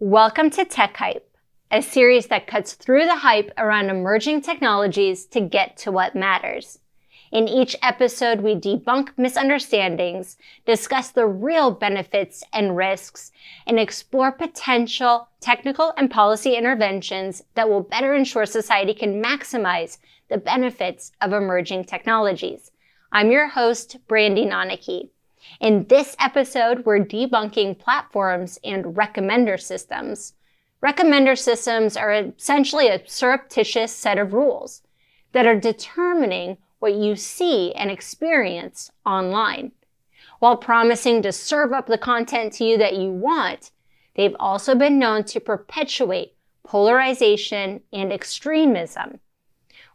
Welcome to Tech Hype, a series that cuts through the hype around emerging technologies to get to what matters. In each episode, we debunk misunderstandings, discuss the real benefits and risks, and explore potential technical and policy interventions that will better ensure society can maximize the benefits of emerging technologies. I'm your host, Brandie Nonnecke. In this episode, we're debunking platforms and recommender systems. Recommender systems are essentially a surreptitious set of rules that are determining what you see and experience online. While promising to serve up the content to you that you want, they've also been known to perpetuate polarization and extremism.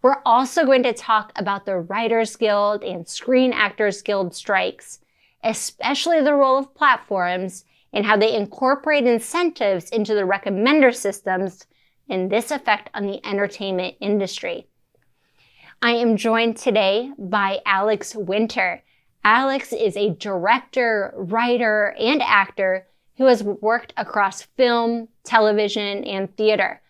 We're also going to talk about the Writers Guild and Screen Actors Guild strikes, especially the role of platforms and how they incorporate incentives into the recommender systems and this effect on the entertainment industry. I am joined today by Alex Winter. Alex is a director, writer, and actor who has worked across film, television, and theater.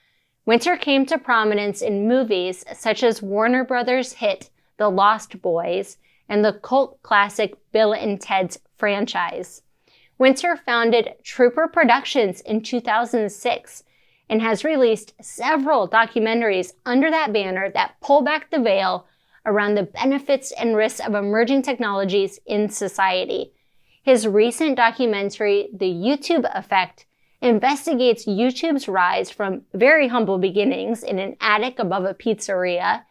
Winter came to prominence in movies such as Warner Brothers' hit The Lost Boys and the cult classic Bill and Ted's franchise. Winter founded Trouper Productions in 2006 and has released several documentaries under that banner that pull back the veil around the benefits and risks of emerging technologies in society. His recent documentary, The YouTube Effect, investigates YouTube's rise from very humble beginnings in an attic above a pizzeria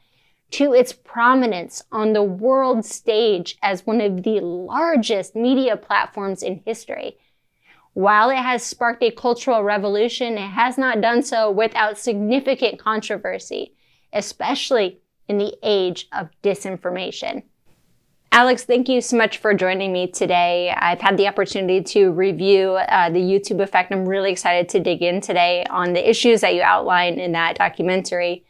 to its prominence on the world stage as one of the largest media platforms in history. While it has sparked a cultural revolution, it has not done so without significant controversy, especially in the age of disinformation. Alex, thank you so much for joining me today. I've had the opportunity to review the YouTube Effect. I'm really excited to dig in today on the issues that you outline in that documentary.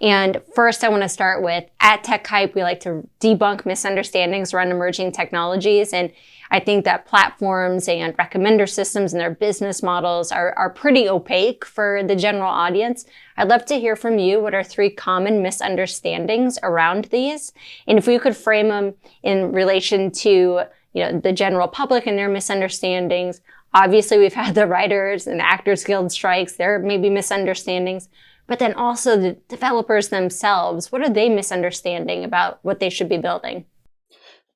And first, I want to start with, at Tech Hype, we like to debunk misunderstandings around emerging technologies. And I think that platforms and recommender systems and their business models are pretty opaque for the general audience. I'd love to hear from you. What are three common misunderstandings around these? And if we could frame them in relation to, the general public and their misunderstandings. Obviously, we've had the Writers and Actors Guild strikes. There may be misunderstandings. But then also the developers themselves, what are they misunderstanding about what they should be building?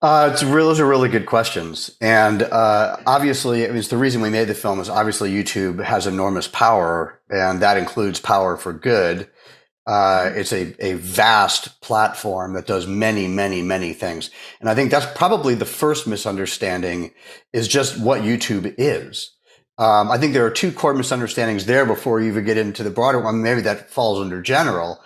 Those are really good questions. And obviously, it's the reason we made the film is obviously YouTube has enormous power, and that includes power for good. It's a vast platform that does many, many, many things. And I think that's probably the first misunderstanding is just what YouTube is. I think there are two core misunderstandings there before you even get into the broader one. Maybe that falls under general.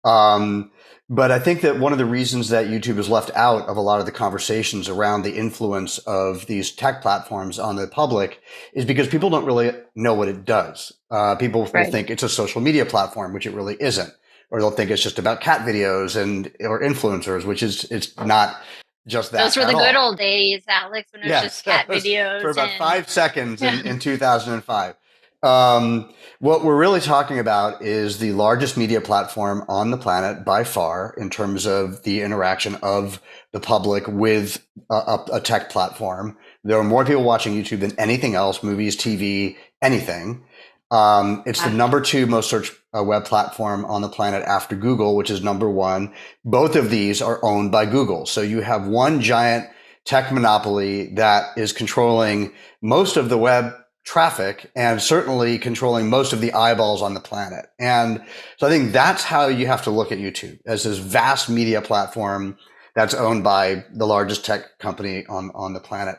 But I think that one of the reasons that YouTube is left out of a lot of the conversations around the influence of these tech platforms on the public is because people don't really know what it does. People will think it's a social media platform, which it really isn't. Or they'll think it's just about cat videos or influencers, which it's not just that. Those were the good old days, Alex, when it was just cat videos. For about 5 seconds in 2005. What we're really talking about is the largest media platform on the planet by far in terms of the interaction of the public with a tech platform. There are more people watching YouTube than anything else, movies, TV, anything. It's the number 2 most searched web platform on the planet after Google, which is number 1. Both of these are owned by Google. So you have one giant tech monopoly that is controlling most of the web traffic and certainly controlling most of the eyeballs on the planet. And so I think that's how you have to look at YouTube, as this vast media platform that's owned by the largest tech company on the planet.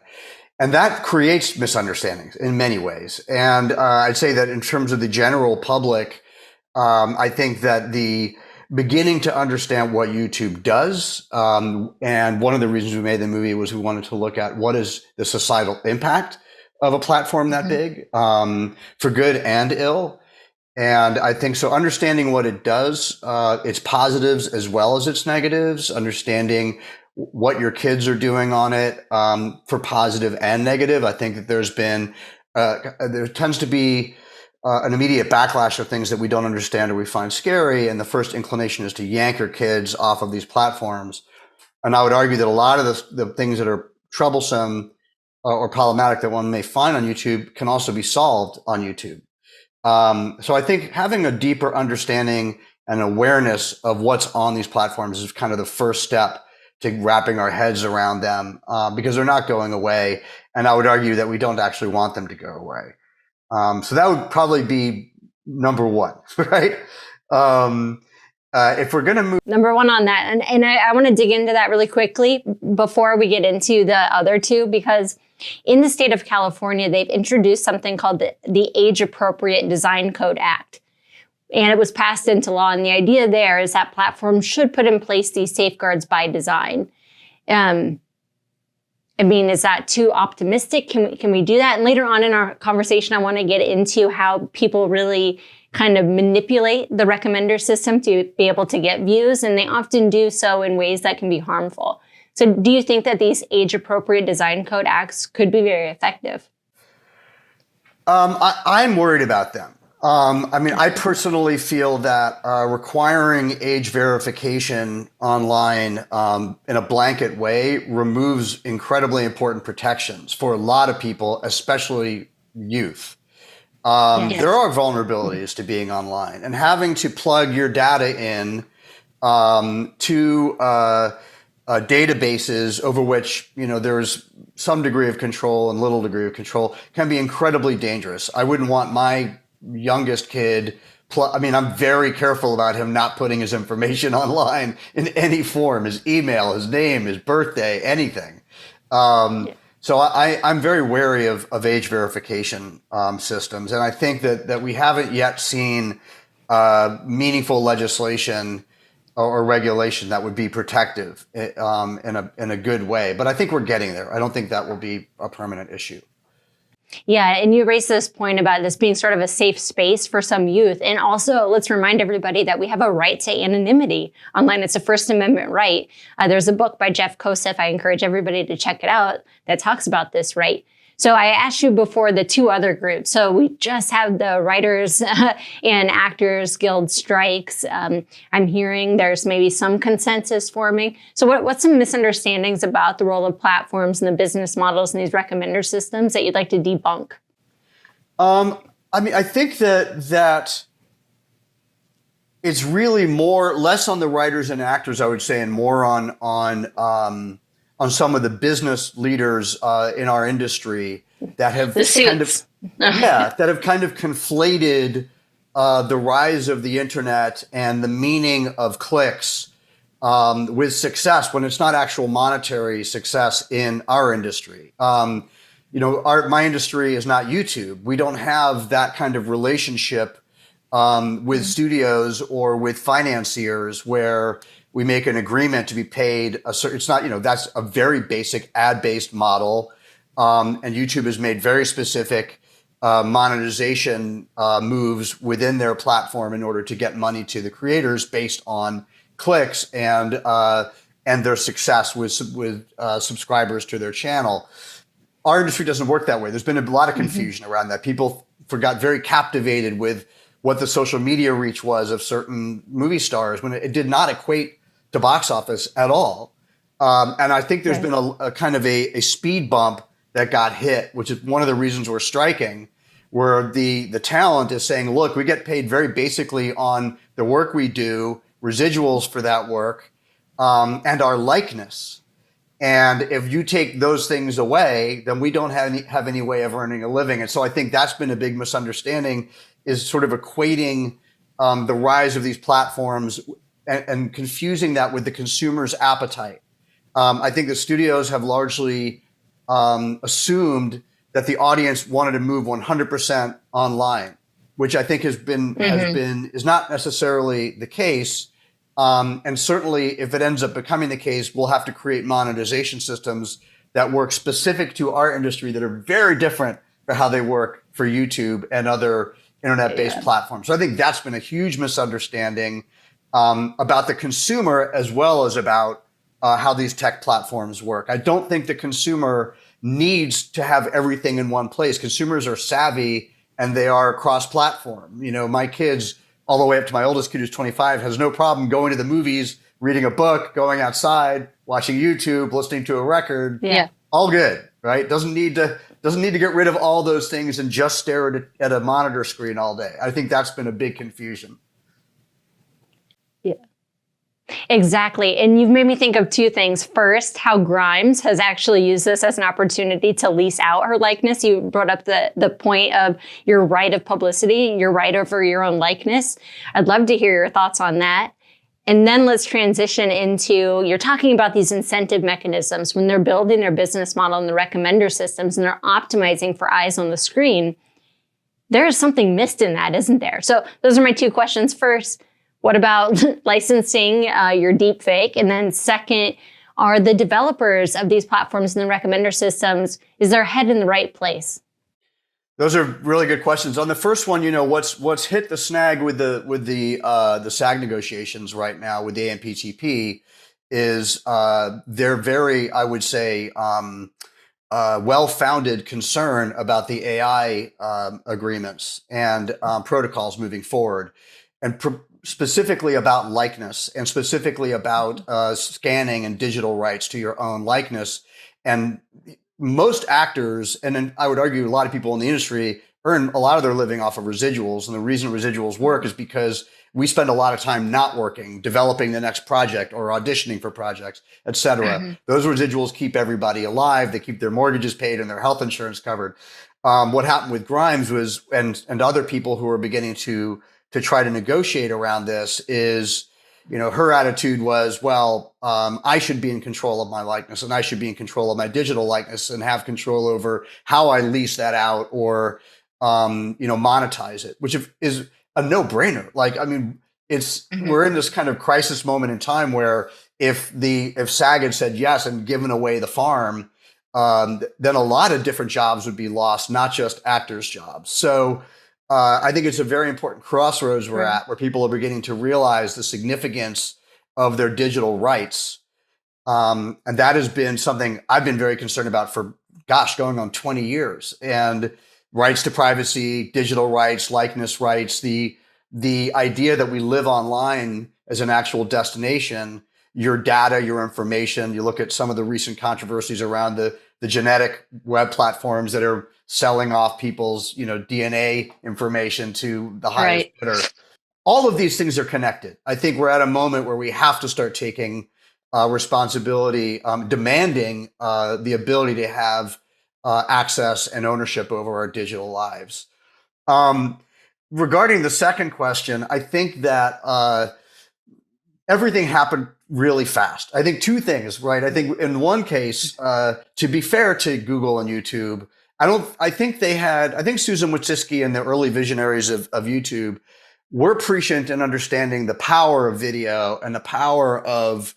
And that creates misunderstandings in many ways. And I'd say that in terms of the general public, I think that the beginning to understand what YouTube does, and one of the reasons we made the movie was we wanted to look at what is the societal impact of a platform that big, for good and ill. And I think so understanding what it does, its positives as well as its negatives, understanding what your kids are doing on it, for positive and negative. I think that there tends to be an immediate backlash of things that we don't understand or we find scary. And the first inclination is to yank our kids off of these platforms. And I would argue that a lot of the things that are troublesome or problematic that one may find on YouTube can also be solved on YouTube. So I think having a deeper understanding and awareness of what's on these platforms is kind of the first step to wrapping our heads around them, because they're not going away. And I would argue that we don't actually want them to go away. So that would probably be number one, right? If we're going to move. Number one on that. And I want to dig into that really quickly before we get into the other two, because in the state of California, they've introduced something called the Age Appropriate Design Code Act. And it was passed into law. And the idea there is that platforms should put in place these safeguards by design. I mean, is that too optimistic? Can we do that? And later on in our conversation, I want to get into how people really kind of manipulate the recommender system to be able to get views. And they often do so in ways that can be harmful. So do you think that these age-appropriate design code acts could be very effective? I'm worried about them. I mean, I personally feel that requiring age verification online in a blanket way removes incredibly important protections for a lot of people, especially youth. Yes. There are vulnerabilities to being online, and having to plug your data in to databases over which, you know, there's some degree of control and little degree of control can be incredibly dangerous. I wouldn't want my youngest kid. I mean, I'm very careful about him not putting his information online in any form, his email, his name, his birthday, anything. So I'm very wary of age verification systems. And I think that we haven't yet seen meaningful legislation or regulation that would be protective in a good way. But I think we're getting there. I don't think that will be a permanent issue. Yeah, and you raised this point about this being sort of a safe space for some youth. And also, let's remind everybody that we have a right to anonymity online. It's a First Amendment right. There's a book by Jeff Kosef, I encourage everybody to check it out, that talks about this right. So I asked you before the two other groups. So we just have the Writers and Actors Guild strikes. I'm hearing there's maybe some consensus forming. So what's some misunderstandings about the role of platforms and the business models and these recommender systems that you'd like to debunk? I mean, I think that it's really less on the writers and actors, I would say, and more on some of the business leaders in our industry that have kind of conflated the rise of the internet and the meaning of clicks with success when it's not actual monetary success in our industry. My industry is not YouTube. We don't have that kind of relationship with studios or with financiers where we make an agreement to be paid a certain. It's not, that's a very basic ad-based model, and YouTube has made very specific monetization moves within their platform in order to get money to the creators based on clicks and their success with subscribers to their channel. Our industry doesn't work that way. There's been a lot of confusion around that. People got very captivated with what the social media reach was of certain movie stars when it did not equate to box office at all. And I think there's been a kind of a speed bump that got hit, which is one of the reasons we're striking, where the talent is saying, look, we get paid very basically on the work we do, residuals for that work, and our likeness. And if you take those things away, then we don't have any way of earning a living. And so I think that's been a big misunderstanding, is sort of equating the rise of these platforms and confusing that with the consumer's appetite. I think the studios have largely assumed that the audience wanted to move 100% online, which I think is not necessarily the case. And certainly, if it ends up becoming the case, we'll have to create monetization systems that work specific to our industry that are very different for how they work for YouTube and other internet-based platforms. So I think that's been a huge misunderstanding about the consumer as well as about how these tech platforms work. I don't think the consumer needs to have everything in one place. Consumers are savvy and they are cross-platform. You know, my kids, all the way up to my oldest kid who's 25, has no problem going to the movies, reading a book, going outside, watching YouTube, listening to a record. Yeah. All good, right? Doesn't need to get rid of all those things and just stare at a monitor screen all day. I think that's been a big confusion. Yeah. Exactly. And you've made me think of two things. First, how Grimes has actually used this as an opportunity to lease out her likeness. You brought up the point of your right of publicity, your right over your own likeness. I'd love to hear your thoughts on that. And then let's transition into, you're talking about these incentive mechanisms when they're building their business model and the recommender systems and they're optimizing for eyes on the screen. There is something missed in that, isn't there? So those are my two questions. First, what about licensing your deep fake? And then second, are the developers of these platforms and the recommender systems, is their head in the right place? Those are really good questions. On the first one, you know, what's hit the snag with the SAG negotiations right now with the AMPTP is they're very, I would say, well-founded concern about the AI agreements and protocols moving forward, and specifically about likeness, and specifically about scanning and digital rights to your own likeness. And most actors, and then I would argue a lot of people in the industry, earn a lot of their living off of residuals. And the reason residuals work is because we spend a lot of time not working, developing the next project or auditioning for projects, et cetera. Mm-hmm. Those residuals keep everybody alive. They keep their mortgages paid and their health insurance covered. What happened with Grimes was, and other people who are beginning to try to negotiate around this is, you know, her attitude was, well, I should be in control of my likeness and I should be in control of my digital likeness and have control over how I lease that out or, you know, monetize it, which is a no-brainer. Like, I mean, we're in this kind of crisis moment in time where if SAG had said yes and given away the farm, then a lot of different jobs would be lost, not just actors' jobs. So, I think it's a very important crossroads we're at, where people are beginning to realize the significance of their digital rights. And that has been something I've been very concerned about for, going on 20 years. And rights to privacy, digital rights, likeness rights, the idea that we live online as an actual destination, your data, your information. You look at some of the recent controversies around the genetic web platforms that are selling off people's, you know, DNA information to the highest bidder. All of these things are connected. I think we're at a moment where we have to start taking responsibility, demanding the ability to have access and ownership over our digital lives. Regarding the second question, I think that everything happened really fast. I think two things, right? I think in one case, to be fair to Google and YouTube, I think Susan Wojcicki and the early visionaries of YouTube were prescient in understanding the power of video and the power of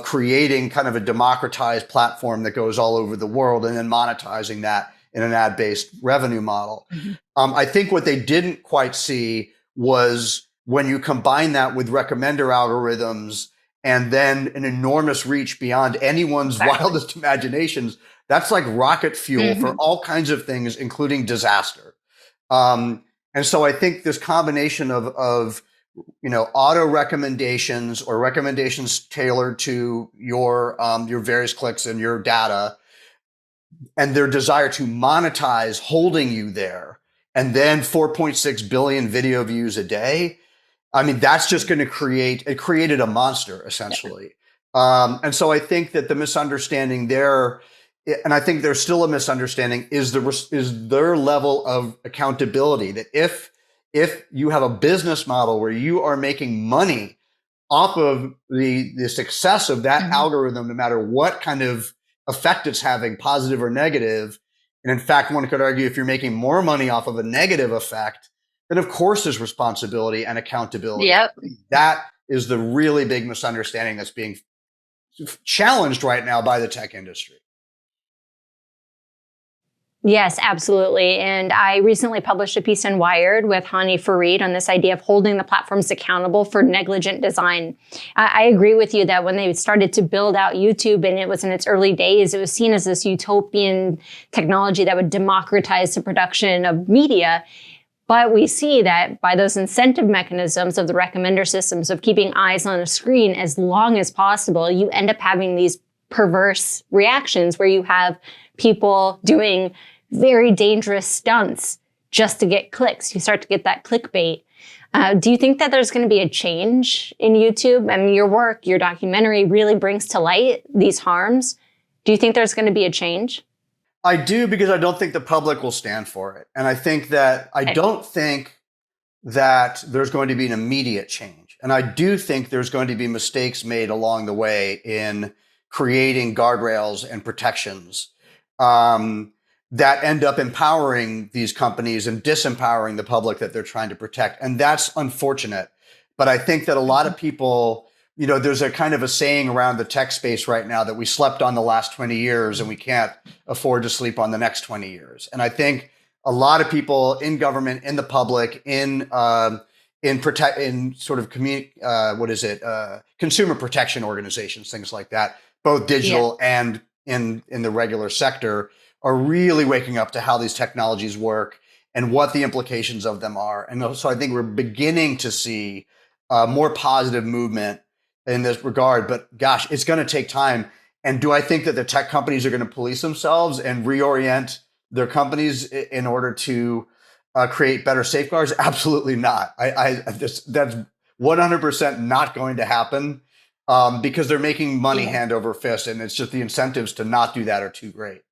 creating kind of a democratized platform that goes all over the world and then monetizing that in an ad-based revenue model. I think what they didn't quite see was when you combine that with recommender algorithms and then an enormous reach beyond anyone's wildest imaginations, that's like rocket fuel for all kinds of things, including disaster. And so I think this combination of you know, auto recommendations or recommendations tailored to your various clicks and your data, and their desire to monetize holding you there, and then 4.6 billion video views a day. I mean, that's just going to created a monster, essentially. And so I think that the misunderstanding there, and I think there's still a misunderstanding, is their level of accountability. That if you have a business model where you are making money off of the success of that algorithm, no matter what kind of effect it's having, positive or negative, and in fact, one could argue if you're making more money off of a negative effect, then of course there's responsibility and accountability. Yep. That is the really big misunderstanding that's being challenged right now by the tech industry. Yes, absolutely. And I recently published a piece in Wired with Hani Farid on this idea of holding the platforms accountable for negligent design. I agree with you that when they started to build out YouTube and it was in its early days, it was seen as this utopian technology that would democratize the production of media. But we see that by those incentive mechanisms of the recommender systems of keeping eyes on a screen as long as possible, you end up having these perverse reactions where you have people doing very dangerous stunts just to get clicks. You start to get that clickbait. Do you think that there's going to be a change in YouTube? I mean, your work, your documentary really brings to light these harms. Do you think there's going to be a change? I do, because I don't think the public will stand for it. And I think that I don't think that there's going to be an immediate change. And I do think there's going to be mistakes made along the way in creating guardrails and protections that end up empowering these companies and disempowering the public that they're trying to protect. And that's unfortunate. But I think that a lot of people, there's a kind of a saying around the tech space right now that we slept on the last 20 years and we can't afford to sleep on the next 20 years. And I think a lot of people in government, in the public, in consumer protection organizations, things like that, both digital and in the regular sector, are really waking up to how these technologies work and what the implications of them are. And so I think we're beginning to see more positive movement in this regard. But gosh, it's going to take time. And do I think that the tech companies are going to police themselves and reorient their companies in order to create better safeguards? Absolutely not. That's 100% not going to happen because they're making money hand over fist. And it's just the incentives to not do that are too great.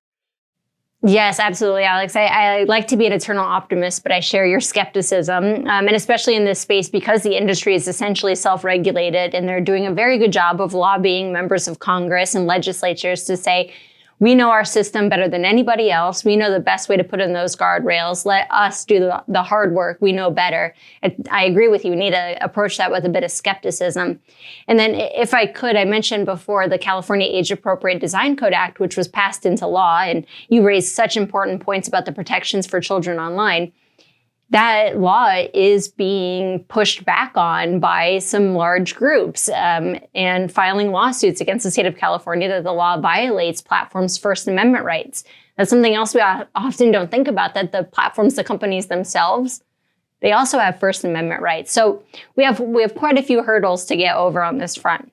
Yes, absolutely, Alex. I like to be an eternal optimist, but I share your skepticism. And especially in this space, because the industry is essentially self-regulated and they're doing a very good job of lobbying members of Congress and legislatures to say, we know our system better than anybody else. We know the best way to put in those guardrails. Let us do the hard work. We know better. I agree with you. We need to approach that with a bit of skepticism. And then if I could, I mentioned before the California Age Appropriate Design Code Act, which was passed into law. And you raised such important points about the protections for children online. That law is being pushed back on by some large groups and filing lawsuits against the state of California that the law violates platforms' First Amendment rights. That's something else we often don't think about, that the platforms, the companies themselves, they also have First Amendment rights. So we have quite a few hurdles to get over on this front.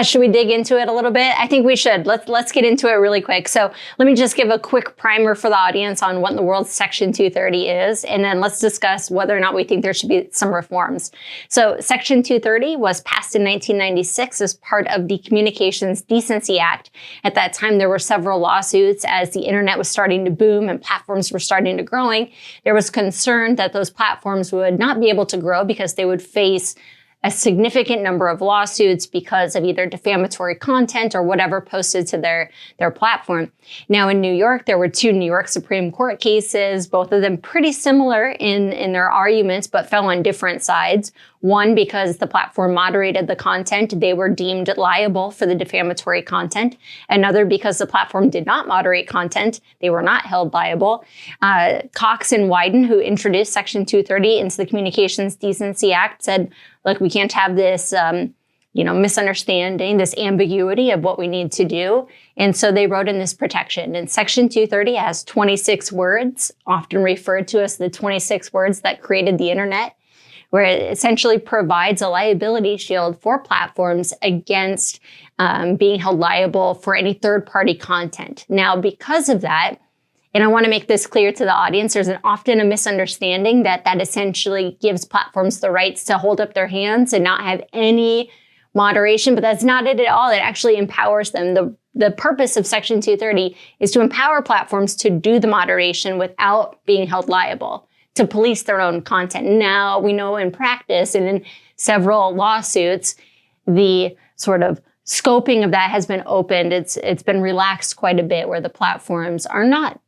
Should we dig into it a little bit? I think we should. Let's get into it really quick. So let me just give a quick primer for the audience on what in the world Section 230 is, and then let's discuss whether or not we think there should be some reforms. So Section 230 was passed in 1996 as part of the Communications Decency Act. At that time, there were several lawsuits as the internet was starting to boom and platforms were starting to growing. There was concern that those platforms would not be able to grow because they would face a significant number of lawsuits because of either defamatory content or whatever posted to their platform. Now in New York, there were two New York Supreme Court cases, both of them pretty similar in their arguments, but fell on different sides. One, because the platform moderated the content, they were deemed liable for the defamatory content. Another, because the platform did not moderate content, they were not held liable. Cox and Wyden, who introduced Section 230 into the Communications Decency Act, said, look, we can't have this misunderstanding, this ambiguity of what we need to do. And so they wrote in this protection. And Section 230 has 26 words, often referred to as the 26 words that created the internet, where it essentially provides a liability shield for platforms against being held liable for any third-party content. Now, because of that, and I want to make this clear to the audience, there's often a misunderstanding that essentially gives platforms the rights to hold up their hands and not have any moderation, but that's not it at all. It actually empowers them. The purpose of Section 230 is to empower platforms to do the moderation without being held liable, to police their own content. Now, we know in practice and in several lawsuits, the sort of scoping of that has been opened. It's been relaxed quite a bit, where the platforms are not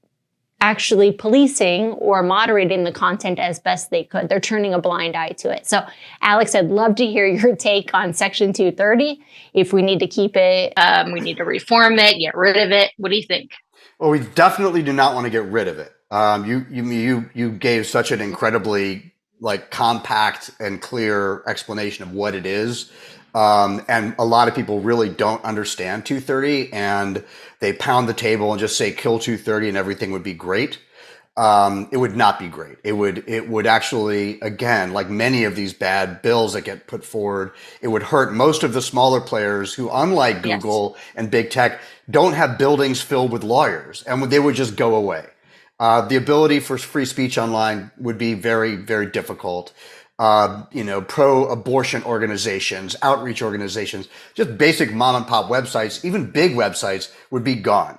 actually policing or moderating the content as best they could. They're turning a blind eye to it. So, Alex, I'd love to hear your take on Section 230. If we need to keep it, we need to reform it, get rid of it. What do you think? Well, we definitely do not want to get rid of it. You gave such an incredibly compact and clear explanation of what it is. And a lot of people really don't understand 230, and they pound the table and just say kill 230 and everything would be great. It would not be great. It would actually, again, like many of these bad bills that get put forward, it would hurt most of the smaller players who, unlike Google and big tech, don't have buildings filled with lawyers, and they would just go away. The ability for free speech online would be very, very difficult. Pro-abortion organizations, outreach organizations, just basic mom and pop websites, even big websites would be gone.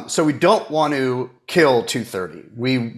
So we don't want to kill 230. We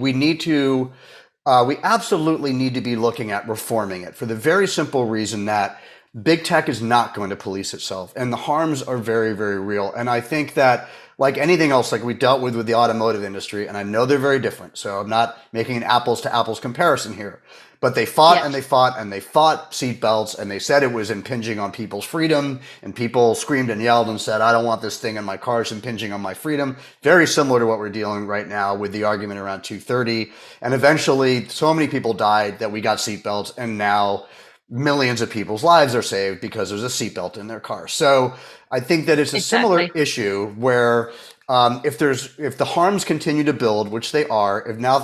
absolutely need to be looking at reforming it for the very simple reason that big tech is not going to police itself, and the harms are very, very real. And I think that, like anything else, like we dealt with the automotive industry, and I know they're very different, so I'm not making an apples to apples comparison here, but they fought and they fought and they fought seatbelts, and they said it was impinging on people's freedom, and people screamed and yelled and said, I don't want this thing in my car, it's impinging on my freedom. Very similar to what we're dealing right now with the argument around 230. And eventually so many people died that we got seatbelts, and now millions of people's lives are saved because there's a seatbelt in their car. So I think that it's a similar issue where if the harms continue to build, which they are, if now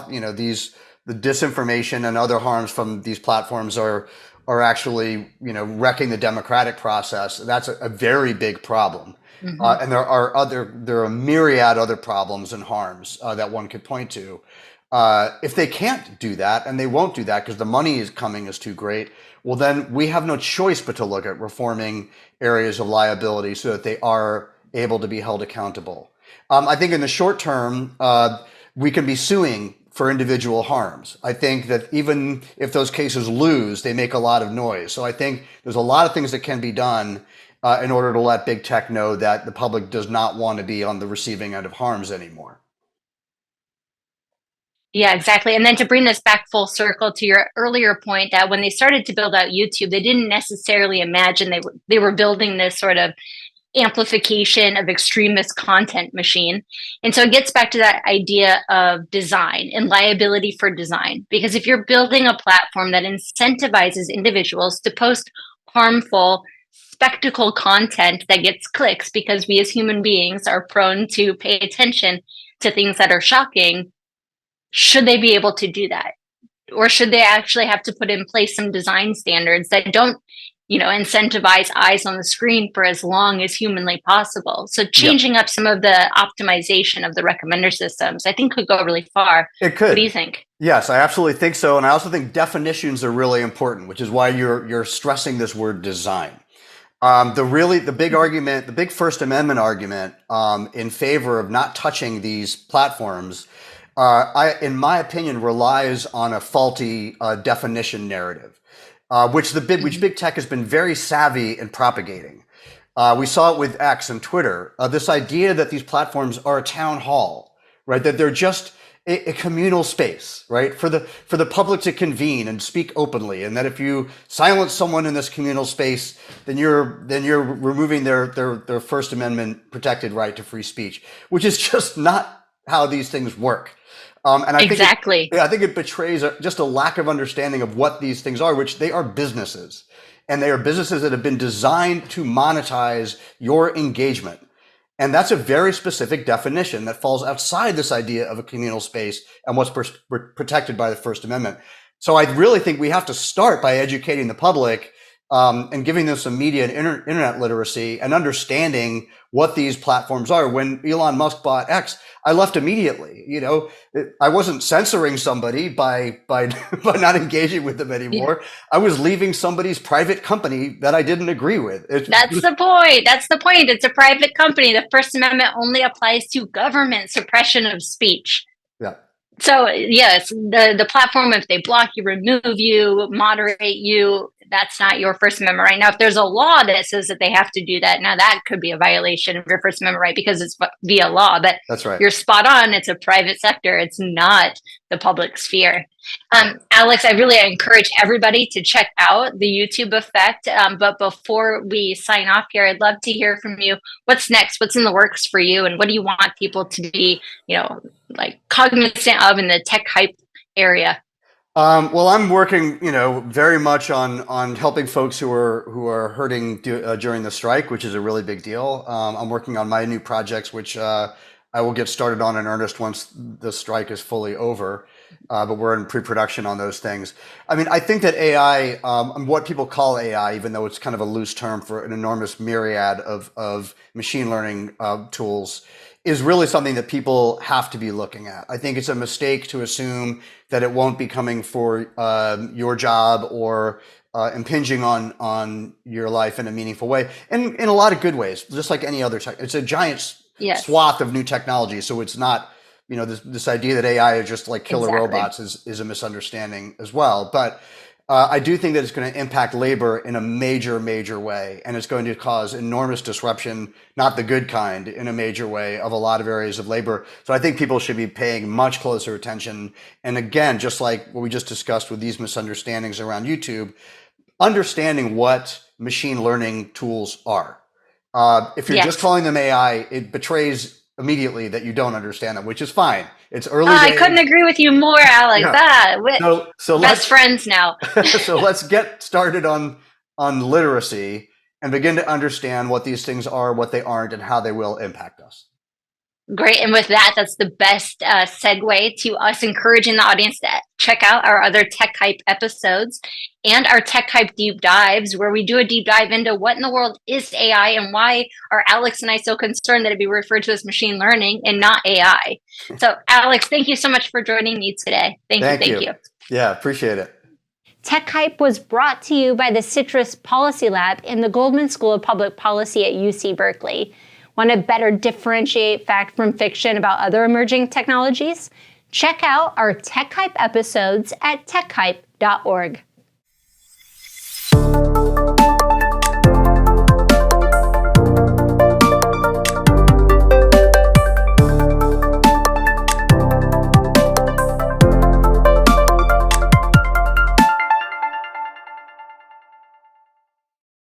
the disinformation and other harms from these platforms are actually wrecking the democratic process, that's a very big problem. Mm-hmm. And there are a myriad other problems and harms that one could point to. If they can't do that, and they won't do that because the money is coming is too great, well, then we have no choice but to look at reforming areas of liability so that they are able to be held accountable. I think in the short term, we can be suing for individual harms. I think that even if those cases lose, they make a lot of noise. So I think there's a lot of things that can be done in order to let big tech know that the public does not want to be on the receiving end of harms anymore. Yeah, exactly. And then to bring this back full circle to your earlier point that when they started to build out YouTube, they didn't necessarily imagine they were building this sort of amplification of extremist content machine. And so it gets back to that idea of design and liability for design. Because if you're building a platform that incentivizes individuals to post harmful spectacle content that gets clicks because we as human beings are prone to pay attention to things that are shocking, should they be able to do that? Or should they actually have to put in place some design standards that don't, incentivize eyes on the screen for as long as humanly possible? So changing up some of the optimization of the recommender systems, I think could go really far. It could. What do you think? Yes, I absolutely think so. And I also think definitions are really important, which is why you're stressing this word design. The big argument, the big First Amendment argument in favor of not touching these platforms, in my opinion, relies on a faulty definition narrative, which big tech has been very savvy in propagating. We saw it with X and Twitter. This idea that these platforms are a town hall, right? That they're just a communal space, right? For the public to convene and speak openly, and that if you silence someone in this communal space, then you're removing their First Amendment protected right to free speech, which is just not how these things work. And I think it betrays just a lack of understanding of what these things are, which they are businesses, and they are businesses that have been designed to monetize your engagement. And that's a very specific definition that falls outside this idea of a communal space and what's protected by the First Amendment. So I really think we have to start by educating the public and giving them some media and internet literacy and understanding what these platforms are. When Elon Musk bought X, I left immediately. I wasn't censoring somebody by not engaging with them anymore. Yeah. I was leaving somebody's private company that I didn't agree with. That's the point. That's the point. It's a private company. The First Amendment only applies to government suppression of speech. Yeah. So yes, the platform, if they block you, remove you, moderate you, that's not your First Amendment right. Now, if there's a law that says that they have to do that, now that could be a violation of your First Amendment right because it's via law. But That's right. you're spot on. It's a private sector. It's not the public sphere. Alex, I really encourage everybody to check out the YouTube effect. But before we sign off here, I'd love to hear from you. What's next? What's in the works for you? And what do you want people to be, like cognizant of in the tech hype area? Well, I'm working, very much on helping folks who are hurting during the strike, which is a really big deal. I'm working on my new projects, which I will get started on in earnest once the strike is fully over. But we're in pre-production on those things. I mean, I think that AI, what people call AI, even though it's kind of a loose term for an enormous myriad of machine learning tools, is really something that people have to be looking at. I think it's a mistake to assume that it won't be coming for your job or impinging on your life in a meaningful way, and in a lot of good ways, just like any other tech. It's a giant swath of new technology, so it's not, this idea that AI is just like killer robots is a misunderstanding as well. But I do think that it's going to impact labor in a major, major way, and it's going to cause enormous disruption, not the good kind, in a major way of a lot of areas of labor. So I think people should be paying much closer attention. And again, just like what we just discussed with these misunderstandings around YouTube, understanding what machine learning tools are. If you're just calling them AI, it betrays immediately that you don't understand them, which is fine. It's early days. I couldn't agree with you more, Alex. Yeah. So best friends now. So let's get started on literacy and begin to understand what these things are, what they aren't, and how they will impact us. Great. And with that, that's the best segue to us encouraging the audience to check out our other Tech Hype episodes and our Tech Hype deep dives, where we do a deep dive into what in the world is AI and why are Alex and I so concerned that it be referred to as machine learning and not AI. So, Alex, thank you so much for joining me today. Thank you. Yeah, appreciate it. Tech Hype was brought to you by the Citrus Policy Lab in the Goldman School of Public Policy at UC Berkeley. Want to better differentiate fact from fiction about other emerging technologies? Check out our Tech Hype episodes at techhype.org.